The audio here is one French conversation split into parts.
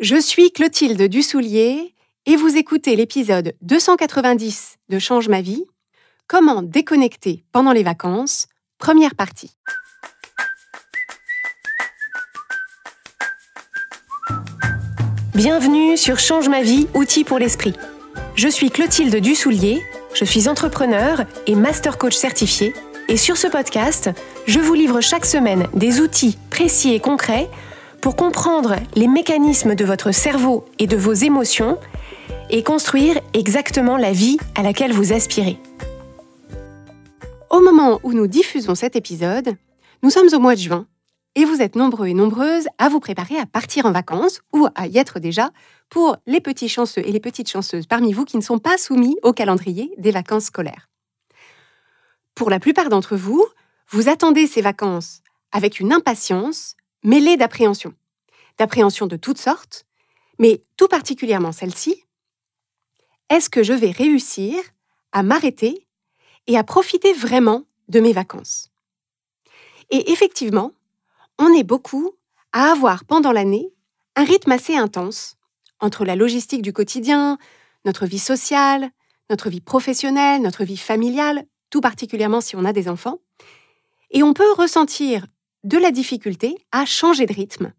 Je suis Clotilde Dussoulier et vous écoutez l'épisode 290 de Change ma vie, comment déconnecter pendant les vacances, première partie. Bienvenue sur Change ma vie, outils pour l'esprit. Je suis Clotilde Dussoulier, je suis entrepreneur et master coach certifié et sur ce podcast, je vous livre chaque semaine des outils précis et concrets pour comprendre les mécanismes de votre cerveau et de vos émotions et construire exactement la vie à laquelle vous aspirez. Au moment où nous diffusons cet épisode, nous sommes au mois de juin et vous êtes nombreux et nombreuses à vous préparer à partir en vacances ou à y être déjà pour les petits chanceux et les petites chanceuses parmi vous qui ne sont pas soumis au calendrier des vacances scolaires. Pour la plupart d'entre vous, vous attendez ces vacances avec une impatience mêlée d'appréhension de toutes sortes, mais tout particulièrement celle-ci. Est-ce que je vais réussir à m'arrêter et à profiter vraiment de mes vacances? Et effectivement, on est beaucoup à avoir pendant l'année un rythme assez intense entre la logistique du quotidien, notre vie sociale, notre vie professionnelle, notre vie familiale, tout particulièrement si on a des enfants, et on peut ressentir de la difficulté à changer de rythme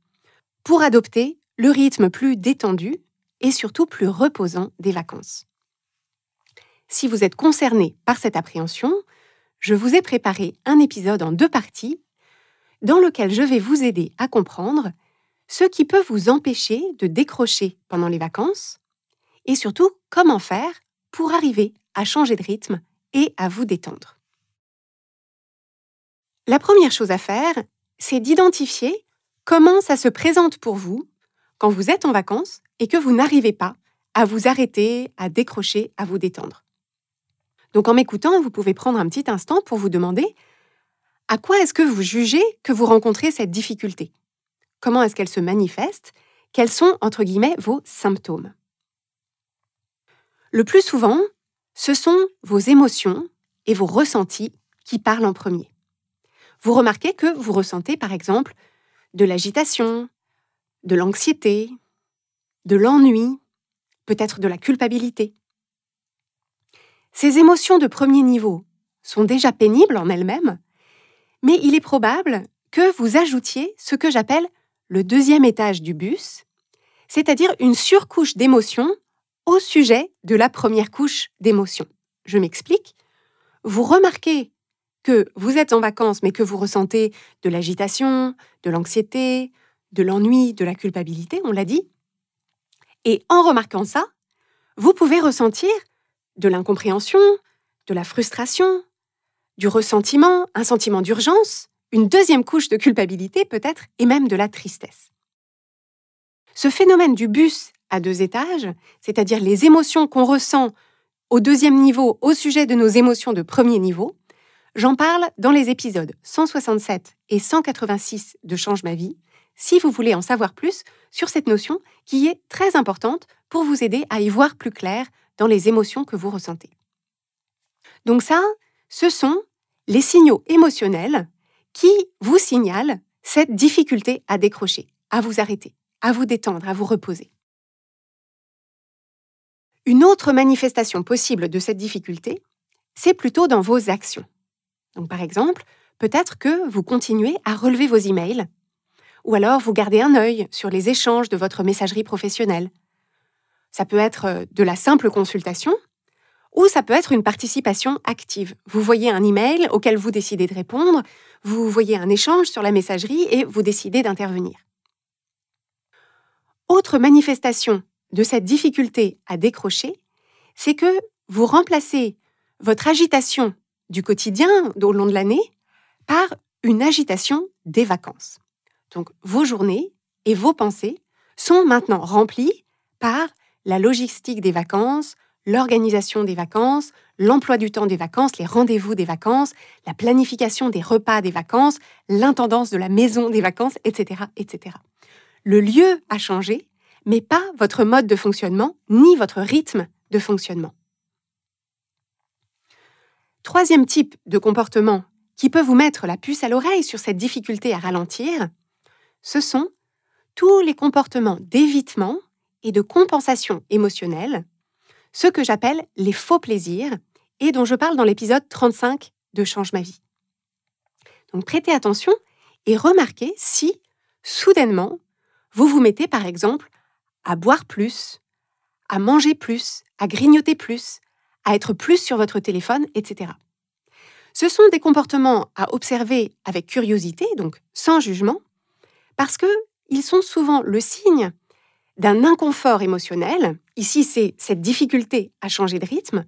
pour adopter le rythme plus détendu et surtout plus reposant des vacances. Si vous êtes concerné par cette appréhension, je vous ai préparé un épisode en 2 parties dans lequel je vais vous aider à comprendre ce qui peut vous empêcher de décrocher pendant les vacances et surtout comment faire pour arriver à changer de rythme et à vous détendre. La première chose à faire, c'est d'identifier comment ça se présente pour vous quand vous êtes en vacances et que vous n'arrivez pas à vous arrêter, à décrocher, à vous détendre. Donc en m'écoutant, vous pouvez prendre un petit instant pour vous demander à quoi est-ce que vous jugez que vous rencontrez cette difficulté? Comment est-ce qu'elle se manifeste? Quels sont, entre guillemets, vos symptômes? Le plus souvent, ce sont vos émotions et vos ressentis qui parlent en premier. Vous remarquez que vous ressentez, par exemple, de l'agitation, de l'anxiété, de l'ennui, peut-être de la culpabilité. Ces émotions de premier niveau sont déjà pénibles en elles-mêmes, mais il est probable que vous ajoutiez ce que j'appelle le deuxième étage du bus, c'est-à-dire une surcouche d'émotions au sujet de la première couche d'émotions. Je m'explique. Vous remarquez que vous êtes en vacances, mais que vous ressentez de l'agitation, de l'anxiété, de l'ennui, de la culpabilité, on l'a dit. Et en remarquant ça, vous pouvez ressentir de l'incompréhension, de la frustration, du ressentiment, un sentiment d'urgence, une deuxième couche de culpabilité peut-être, et même de la tristesse. Ce phénomène du bus à 2 étages, c'est-à-dire les émotions qu'on ressent au deuxième niveau au sujet de nos émotions de premier niveau, j'en parle dans les épisodes 167 et 186 de Change ma vie, si vous voulez en savoir plus sur cette notion qui est très importante pour vous aider à y voir plus clair dans les émotions que vous ressentez. Donc ça, ce sont les signaux émotionnels qui vous signalent cette difficulté à décrocher, à vous arrêter, à vous détendre, à vous reposer. Une autre manifestation possible de cette difficulté, c'est plutôt dans vos actions. Donc par exemple, peut-être que vous continuez à relever vos emails, ou alors vous gardez un œil sur les échanges de votre messagerie professionnelle. Ça peut être de la simple consultation, ou ça peut être une participation active. Vous voyez un email auquel vous décidez de répondre, vous voyez un échange sur la messagerie et vous décidez d'intervenir. Autre manifestation de cette difficulté à décrocher, c'est que vous remplacez votre agitation du quotidien au long de l'année par une agitation des vacances. Donc vos journées et vos pensées sont maintenant remplies par la logistique des vacances, l'organisation des vacances, l'emploi du temps des vacances, les rendez-vous des vacances, la planification des repas des vacances, l'intendance de la maison des vacances, etc., etc. Le lieu a changé, mais pas votre mode de fonctionnement ni votre rythme de fonctionnement. Troisième type de comportement qui peut vous mettre la puce à l'oreille sur cette difficulté à ralentir, ce sont tous les comportements d'évitement et de compensation émotionnelle, ce que j'appelle les faux plaisirs et dont je parle dans l'épisode 35 de Change ma vie. Donc prêtez attention et remarquez si, soudainement, vous vous mettez par exemple à boire plus, à manger plus, à grignoter plus, à être plus sur votre téléphone, etc. Ce sont des comportements à observer avec curiosité, donc sans jugement, parce qu'ils sont souvent le signe d'un inconfort émotionnel. Ici, c'est cette difficulté à changer de rythme,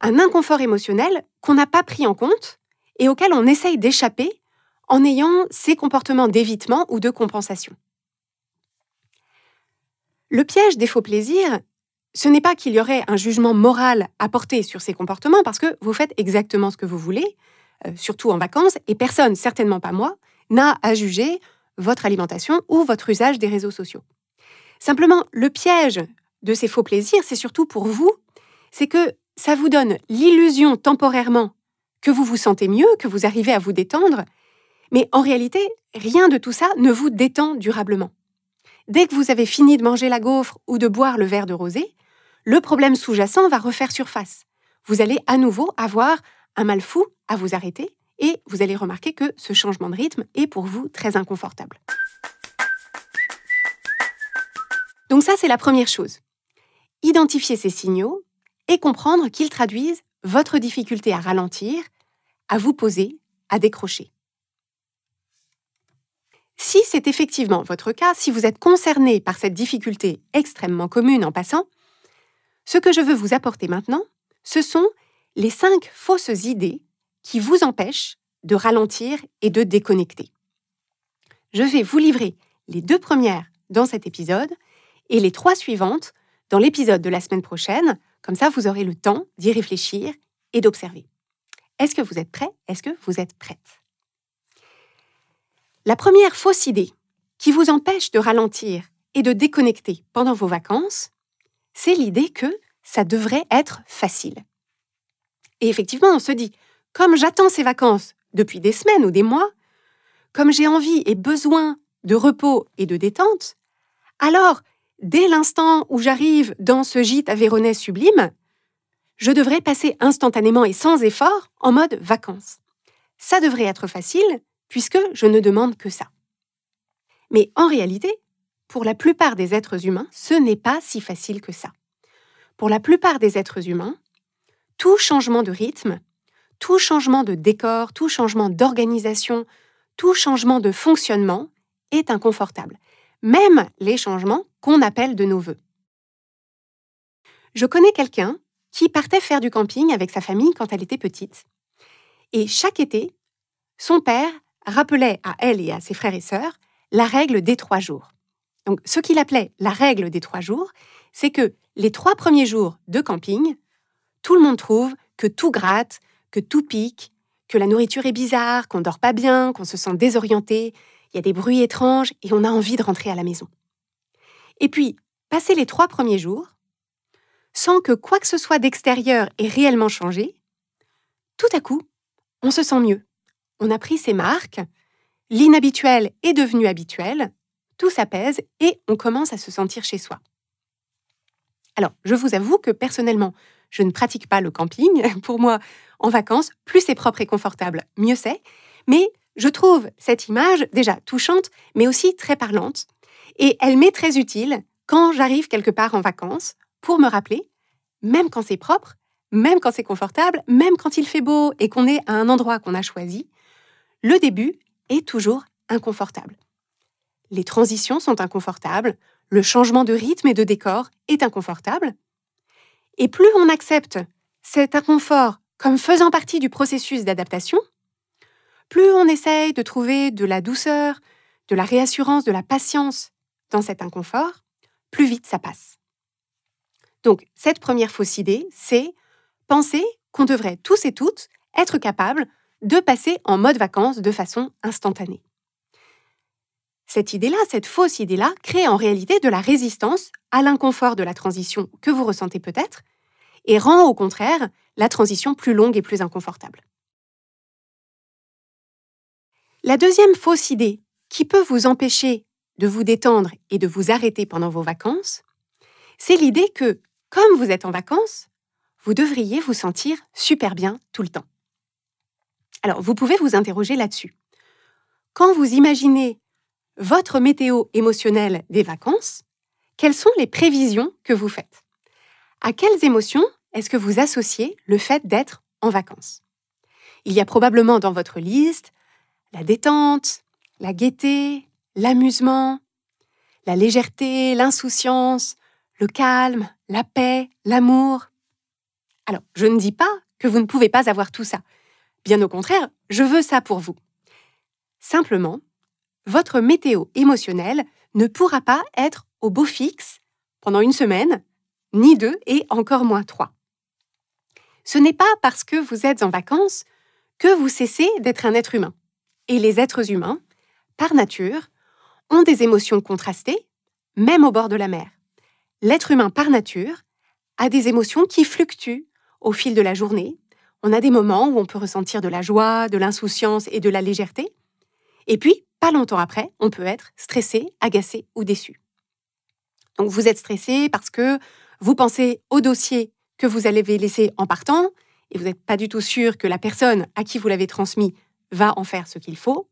un inconfort émotionnel qu'on n'a pas pris en compte et auquel on essaye d'échapper en ayant ces comportements d'évitement ou de compensation. Le piège des faux plaisirs, ce n'est pas qu'il y aurait un jugement moral à porter sur ces comportements parce que vous faites exactement ce que vous voulez, surtout en vacances, et personne, certainement pas moi, n'a à juger votre alimentation ou votre usage des réseaux sociaux. Simplement, le piège de ces faux plaisirs, c'est surtout pour vous, c'est que ça vous donne l'illusion temporairement que vous vous sentez mieux, que vous arrivez à vous détendre, mais en réalité, rien de tout ça ne vous détend durablement. Dès que vous avez fini de manger la gaufre ou de boire le verre de rosé, le problème sous-jacent va refaire surface. Vous allez à nouveau avoir un mal fou à vous arrêter et vous allez remarquer que ce changement de rythme est pour vous très inconfortable. Donc ça, c'est la première chose. Identifier ces signaux et comprendre qu'ils traduisent votre difficulté à ralentir, à vous poser, à décrocher. Si c'est effectivement votre cas, si vous êtes concerné par cette difficulté extrêmement commune en passant, ce que je veux vous apporter maintenant, ce sont les 5 fausses idées qui vous empêchent de ralentir et de déconnecter. Je vais vous livrer les 2 premières dans cet épisode et les 3 suivantes dans l'épisode de la semaine prochaine. Comme ça, vous aurez le temps d'y réfléchir et d'observer. Est-ce que vous êtes prêts? Est-ce que vous êtes prêtes? La première fausse idée qui vous empêche de ralentir et de déconnecter pendant vos vacances, c'est l'idée que ça devrait être facile. Et effectivement, on se dit, comme j'attends ces vacances depuis des semaines ou des mois, comme j'ai envie et besoin de repos et de détente, alors, dès l'instant où j'arrive dans ce gîte aveyronnais sublime, je devrais passer instantanément et sans effort en mode vacances. Ça devrait être facile, puisque je ne demande que ça. Mais en réalité, pour la plupart des êtres humains, ce n'est pas si facile que ça. Pour la plupart des êtres humains, tout changement de rythme, tout changement de décor, tout changement d'organisation, tout changement de fonctionnement est inconfortable. Même les changements qu'on appelle de nos vœux. Je connais quelqu'un qui partait faire du camping avec sa famille quand elle était petite. Et chaque été, son père rappelait à elle et à ses frères et sœurs la règle des 3 jours. Donc, ce qu'il appelait la règle des 3 jours, c'est que les 3 premiers jours de camping, tout le monde trouve que tout gratte, que tout pique, que la nourriture est bizarre, qu'on ne dort pas bien, qu'on se sent désorienté, il y a des bruits étranges et on a envie de rentrer à la maison. Et puis, passer les 3 premiers jours, sans que quoi que ce soit d'extérieur ait réellement changé, tout à coup, on se sent mieux. On a pris ses marques, l'inhabituel est devenu habituel, tout s'apaise et on commence à se sentir chez soi. Alors, je vous avoue que personnellement, je ne pratique pas le camping. Pour moi, en vacances, plus c'est propre et confortable, mieux c'est. Mais je trouve cette image déjà touchante, mais aussi très parlante. Et elle m'est très utile quand j'arrive quelque part en vacances pour me rappeler, même quand c'est propre, même quand c'est confortable, même quand il fait beau et qu'on est à un endroit qu'on a choisi, le début est toujours inconfortable. Les transitions sont inconfortables, le changement de rythme et de décor est inconfortable. Et plus on accepte cet inconfort comme faisant partie du processus d'adaptation, plus on essaye de trouver de la douceur, de la réassurance, de la patience dans cet inconfort, plus vite ça passe. Donc, cette première fausse idée, c'est penser qu'on devrait tous et toutes être capables de passer en mode vacances de façon instantanée. Cette idée-là, cette fausse idée-là, crée en réalité de la résistance à l'inconfort de la transition que vous ressentez peut-être et rend au contraire la transition plus longue et plus inconfortable. La deuxième fausse idée qui peut vous empêcher de vous détendre et de vous arrêter pendant vos vacances, c'est l'idée que, comme vous êtes en vacances, vous devriez vous sentir super bien tout le temps. Alors, vous pouvez vous interroger là-dessus. Quand vous imaginez votre météo émotionnelle des vacances, quelles sont les prévisions que vous faites? À quelles émotions est-ce que vous associez le fait d'être en vacances? Il y a probablement dans votre liste la détente, la gaieté, l'amusement, la légèreté, l'insouciance, le calme, la paix, l'amour. Alors, je ne dis pas que vous ne pouvez pas avoir tout ça. Bien au contraire, je veux ça pour vous. Simplement, votre météo émotionnelle ne pourra pas être au beau fixe pendant une semaine, ni 2 et encore moins 3. Ce n'est pas parce que vous êtes en vacances que vous cessez d'être un être humain. Et les êtres humains, par nature, ont des émotions contrastées, même au bord de la mer. L'être humain, par nature, a des émotions qui fluctuent au fil de la journée. On a des moments où on peut ressentir de la joie, de l'insouciance et de la légèreté. Et puis, pas longtemps après, on peut être stressé, agacé ou déçu. Donc, vous êtes stressé parce que vous pensez au dossier que vous avez laissé en partant et vous n'êtes pas du tout sûr que la personne à qui vous l'avez transmis va en faire ce qu'il faut.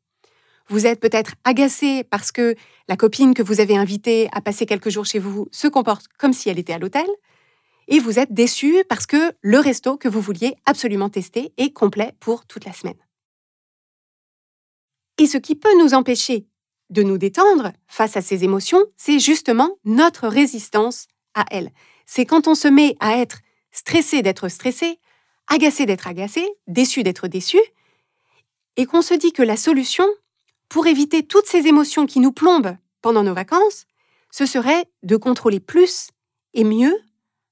Vous êtes peut-être agacé parce que la copine que vous avez invitée à passer quelques jours chez vous se comporte comme si elle était à l'hôtel. Et vous êtes déçu parce que le resto que vous vouliez absolument tester est complet pour toute la semaine. Et ce qui peut nous empêcher de nous détendre face à ces émotions, c'est justement notre résistance à elles. C'est quand on se met à être stressé d'être stressé, agacé d'être agacé, déçu d'être déçu, et qu'on se dit que la solution, pour éviter toutes ces émotions qui nous plombent pendant nos vacances, ce serait de contrôler plus et mieux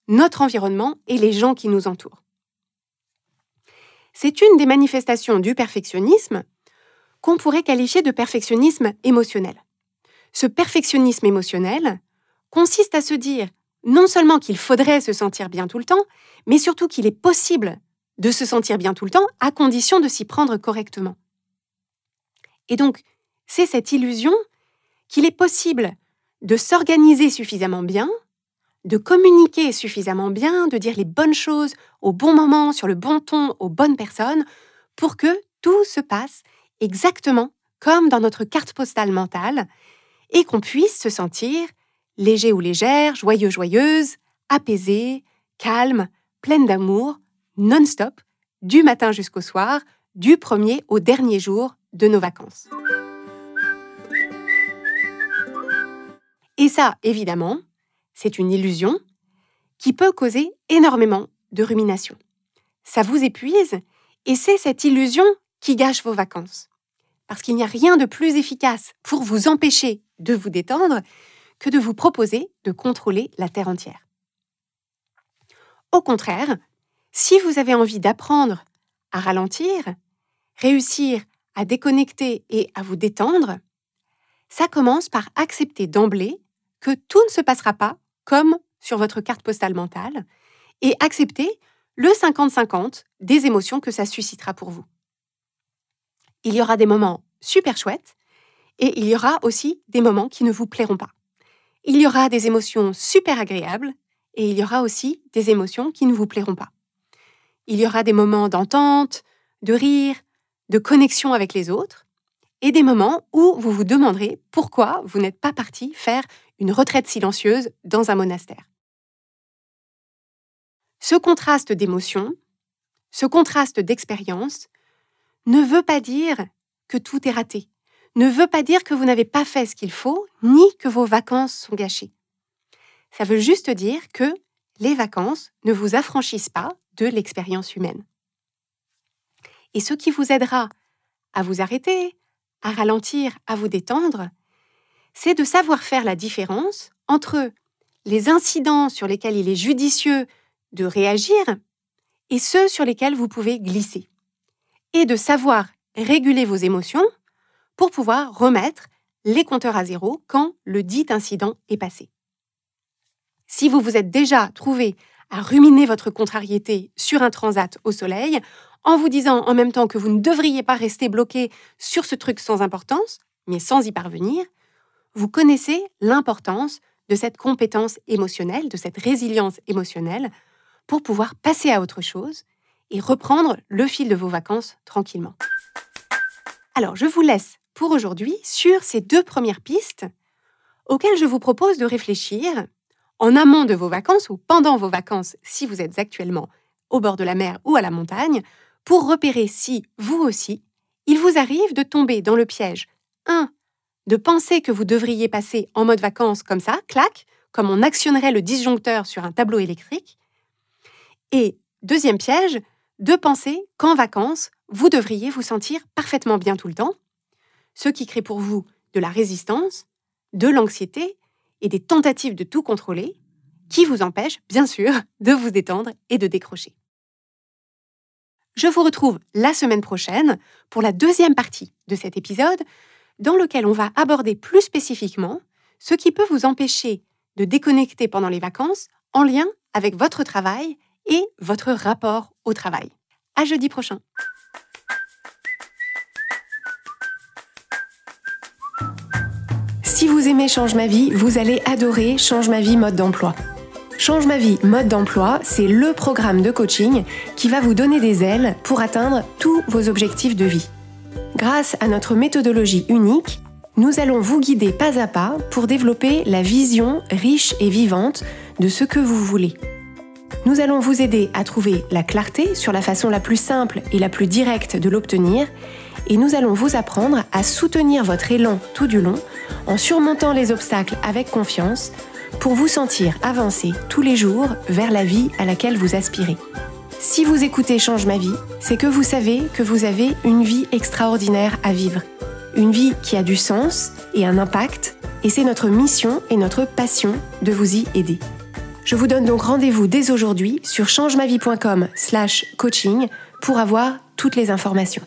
notre environnement et les gens qui nous entourent. C'est une des manifestations du perfectionnisme qu'on pourrait qualifier de perfectionnisme émotionnel. Ce perfectionnisme émotionnel consiste à se dire non seulement qu'il faudrait se sentir bien tout le temps, mais surtout qu'il est possible de se sentir bien tout le temps à condition de s'y prendre correctement. Et donc, c'est cette illusion qu'il est possible de s'organiser suffisamment bien, de communiquer suffisamment bien, de dire les bonnes choses au bon moment, sur le bon ton, aux bonnes personnes, pour que tout se passe exactement comme dans notre carte postale mentale et qu'on puisse se sentir léger ou légère, joyeux, joyeuse, apaisé, calme, pleine d'amour, non-stop, du matin jusqu'au soir, du premier au dernier jour de nos vacances. Et ça, évidemment, c'est une illusion qui peut causer énormément de rumination. Ça vous épuise et c'est cette illusion qui gâche vos vacances. Parce qu'il n'y a rien de plus efficace pour vous empêcher de vous détendre que de vous proposer de contrôler la Terre entière. Au contraire, si vous avez envie d'apprendre à ralentir, réussir à déconnecter et à vous détendre, ça commence par accepter d'emblée que tout ne se passera pas comme sur votre carte postale mentale et accepter le 50-50 des émotions que ça suscitera pour vous. Il y aura des moments super chouettes et il y aura aussi des moments qui ne vous plairont pas. Il y aura des émotions super agréables et il y aura aussi des émotions qui ne vous plairont pas. Il y aura des moments d'entente, de rire, de connexion avec les autres et des moments où vous vous demanderez pourquoi vous n'êtes pas parti faire une retraite silencieuse dans un monastère. Ce contraste d'émotions, ce contraste d'expérience ne veut pas dire que tout est raté, ne veut pas dire que vous n'avez pas fait ce qu'il faut, ni que vos vacances sont gâchées. Ça veut juste dire que les vacances ne vous affranchissent pas de l'expérience humaine. Et ce qui vous aidera à vous arrêter, à ralentir, à vous détendre, c'est de savoir faire la différence entre les incidents sur lesquels il est judicieux de réagir et ceux sur lesquels vous pouvez glisser. Et de savoir réguler vos émotions pour pouvoir remettre les compteurs à zéro quand le dit incident est passé. Si vous vous êtes déjà trouvé à ruminer votre contrariété sur un transat au soleil, en vous disant en même temps que vous ne devriez pas rester bloqué sur ce truc sans importance, mais sans y parvenir, vous connaissez l'importance de cette compétence émotionnelle, de cette résilience émotionnelle, pour pouvoir passer à autre chose et reprendre le fil de vos vacances tranquillement. Alors, je vous laisse pour aujourd'hui sur ces 2 premières pistes auxquelles je vous propose de réfléchir en amont de vos vacances ou pendant vos vacances si vous êtes actuellement au bord de la mer ou à la montagne, pour repérer si, vous aussi, il vous arrive de tomber dans le piège 1. De penser que vous devriez passer en mode vacances comme ça, clac, comme on actionnerait le disjoncteur sur un tableau électrique. Et 2e piège, de penser qu'en vacances, vous devriez vous sentir parfaitement bien tout le temps, ce qui crée pour vous de la résistance, de l'anxiété et des tentatives de tout contrôler, qui vous empêchent, bien sûr, de vous détendre et de décrocher. Je vous retrouve la semaine prochaine pour la 2e partie de cet épisode, dans lequel on va aborder plus spécifiquement ce qui peut vous empêcher de déconnecter pendant les vacances en lien avec votre travail et votre rapport au travail. À jeudi prochain. Si vous aimez Change ma vie, vous allez adorer Change ma vie mode d'emploi. Change ma vie mode d'emploi, c'est le programme de coaching qui va vous donner des ailes pour atteindre tous vos objectifs de vie. Grâce à notre méthodologie unique, nous allons vous guider pas à pas pour développer la vision riche et vivante de ce que vous voulez. Nous allons vous aider à trouver la clarté sur la façon la plus simple et la plus directe de l'obtenir, et nous allons vous apprendre à soutenir votre élan tout du long en surmontant les obstacles avec confiance pour vous sentir avancer tous les jours vers la vie à laquelle vous aspirez. Si vous écoutez Change ma vie, c'est que vous savez que vous avez une vie extraordinaire à vivre. Une vie qui a du sens et un impact, et c'est notre mission et notre passion de vous y aider. Je vous donne donc rendez-vous dès aujourd'hui sur changemavie.com/coaching pour avoir toutes les informations.